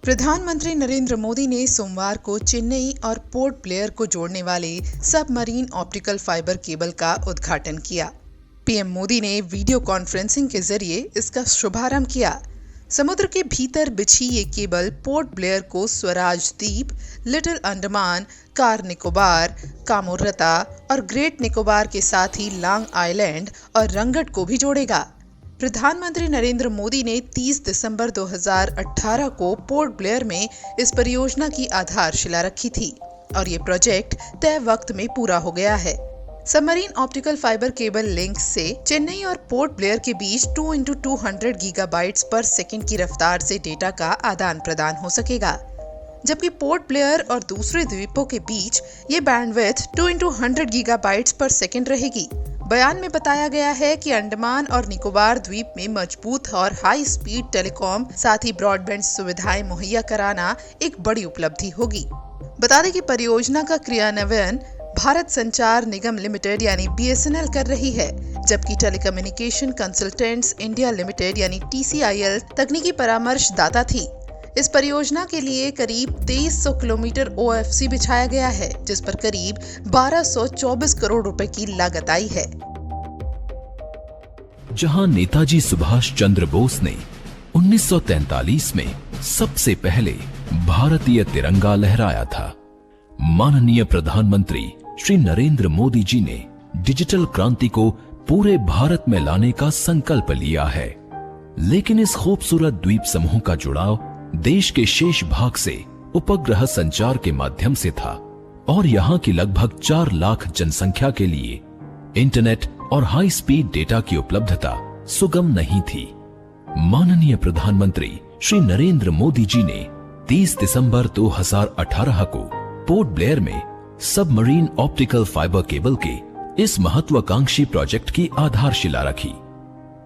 प्रधानमंत्री नरेंद्र मोदी ने सोमवार को चेन्नई और पोर्ट ब्लेयर को जोड़ने वाले सबमरीन ऑप्टिकल फाइबर केबल का उद्घाटन किया। पीएम मोदी ने वीडियो कॉन्फ्रेंसिंग के जरिए इसका शुभारंभ किया। समुद्र के भीतर बिछी ये केबल पोर्ट ब्लेयर को स्वराज द्वीप, लिटिल अंडमान, कार निकोबार, कामोरता और ग्रेट निकोबार के साथ ही लॉन्ग आइलैंड और रंगट को भी जोड़ेगा। प्रधानमंत्री नरेंद्र मोदी ने 30 दिसंबर 2018 को पोर्ट ब्लेयर में इस परियोजना की आधारशिला रखी थी और ये प्रोजेक्ट तय वक्त में पूरा हो गया है। Submarine optical fibre cable link से चेन्नई और पोर्ट ब्लेयर के बीच 2x200 गीगाबाइट्स पर सेकंड की रफ्तार से डेटा का आदान प्रदान हो सकेगा, जबकि पोर्ट ब्लेयर और दूसरे द्वीपों के बीच ये बैंडविड्थ 2x100 गीगाबाइट्स पर सेकंड रहेगी। बयान में बताया गया है कि अंडमान और निकोबार द्वीप में मजबूत और हाई स्पीड टेलीकॉम साथ ही ब्रॉडबैंड सुविधाएं मुहैया कराना एक बड़ी उपलब्धि होगी। बता दें कि परियोजना का क्रियान्वयन भारत संचार निगम लिमिटेड यानी BSNL कर रही है, जबकि टेलीकम्युनिकेशन कंसल्टेंट्स इंडिया लिमिटेड यानी TCIL तकनीकी परामर्शदाता थी। इस परियोजना के लिए करीब 2300 किलोमीटर OFC बिछाया गया है, जिस पर करीब 1224 करोड़ रुपए की लागत आई है। जहां नेताजी सुभाष चंद्र बोस ने 1943 में सबसे पहले भारतीय तिरंगा लहराया था, माननीय प्रधानमंत्री श्री नरेंद्र मोदी जी ने डिजिटल क्रांति को पूरे भारत में लाने का संकल्प लिया है। लेकिन इस खूबसूरत द्वीप समूह का जुड़ाव देश के शेष भाग से उपग्रह संचार के माध्यम से था और यहाँ की लगभग 4 लाख जनसंख्या के लिए इंटरनेट और हाई स्पीड डेटा की उपलब्धता सुगम नहीं थी। माननीय प्रधानमंत्री श्री नरेंद्र मोदी जी ने 30 दिसंबर 2018 को पोर्ट ब्लेयर में सबमरीन ऑप्टिकल फाइबर केबल के इस महत्वाकांक्षी प्रोजेक्ट की आधारशिला रखी।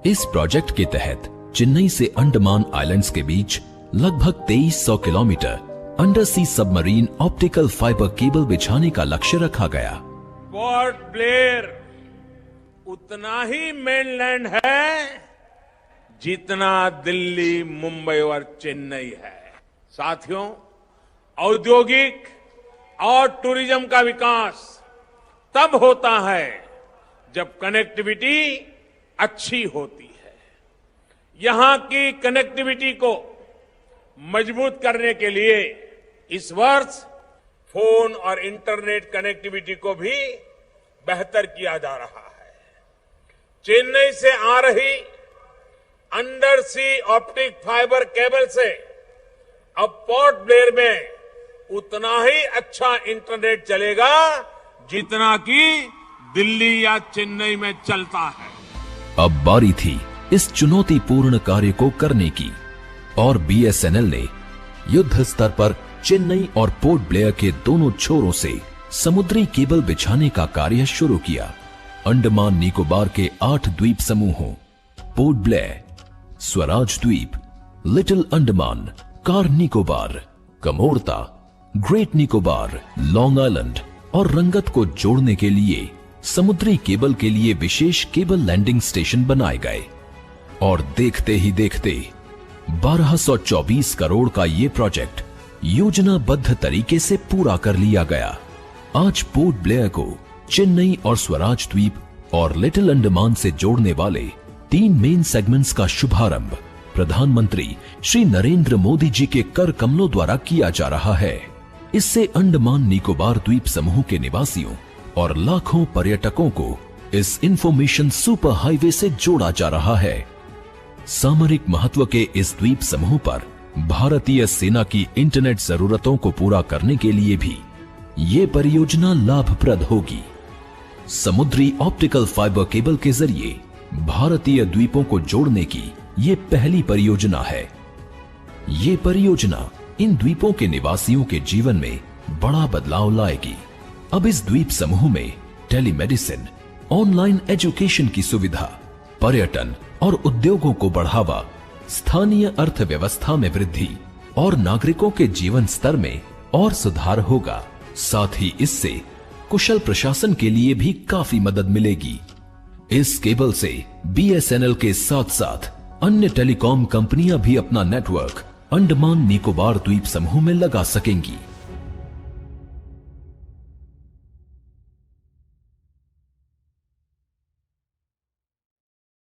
इस प्रोजेक्ट के तहत चेन्नई से अंडमान आइलैंड्स के बीच लगभग 2300 किलोमीटर अंडर सी सबमरीन ऑप्टिकल फाइबर केबल बिछाने का लक्ष्य रखा गया। पोर्ट ब्लेयर उतना ही मेनलैंड है जितना दिल्ली, मुंबई और चेन्नई है। साथियों, औद्योगिक और टूरिज्म का विकास तब होता है जब कनेक्टिविटी अच्छी होती है। यहां की कनेक्टिविटी को मजबूत करने के लिए इस वर्ष फोन और इंटरनेट कनेक्टिविटी को भी बेहतर किया जा रहा है। चेन्नई से आ रही अंडर सी ऑप्टिक फाइबर केबल से अब पोर्ट ब्लेयर में उतना ही अच्छा इंटरनेट चलेगा जितना कि दिल्ली या चेन्नई में चलता है। अब बारी थी इस चुनौतीपूर्ण कार्य को करने की और BSNL ने युद्ध स्तर पर चेन्नई और पोर्ट ब्लेयर के दोनों छोरों से समुद्री केबल बिछाने का कार्य शुरू किया। अंडमान निकोबार के 8 द्वीप समूहों पोर्ट ब्लेयर, स्वराज द्वीप, little Andaman, car Nicobar, Kamorta, great Nicobar, long island और रंगत को जोड़ने के लिए समुद्री केबल के लिए विशेष केबल लैंडिंग स्टेशन बनाए गए और देखते ही देखते 1224 करोड़ का ये प्रोजेक्ट योजनाबद्ध तरीके से पूरा कर लिया गया। आज पोर्ट ब्लेयर को चेन्नई और स्वराज द्वीप और लिटिल अंडमान से जोड़ने वाले 3 मेन सेगमेंट्स का शुभारंभ प्रधानमंत्री श्री नरेंद्र मोदी जी के कर कमलों द्वारा किया जा रहा है। इससे अंडमान निकोबार द्वीप समूह के निवासियों और लाखों पर्यटकों को इस इंफॉर्मेशन सुपर हाईवे से जोड़ा जा रहा है। सामरिक महत्व के इस द्वीप समूह पर भारतीय सेना की इंटरनेट जरूरतों को पूरा करने के लिए भी ये परियोजना लाभप्रद होगी। समुद्री ऑप्टिकल फाइबर केबल के जरिए भारतीय द्वीपों को जोड़ने की ये पहली परियोजना है। ये परियोजना इन द्वीपों के निवासियों के जीवन में बड़ा बदलाव लाएगी। अब इस द्वीप समूह में टेलीमेडिसिन, ऑनलाइन एजुकेशन की सुविधा, पर्यटन और उद्योगों को बढ़ावा, स्थानीय अर्थव्यवस्था में वृद्धि और नागरिकों के जीवन स्तर में और सुधार होगा। साथ ही इससे कुशल प्रशासन के लिए भी काफी मदद मिलेगी। इस केबल से BSNL के साथ साथ अन्य टेलीकॉम कंपनियां भी अपना नेटवर्क अंडमान निकोबार द्वीप समूह में लगा सकेंगी।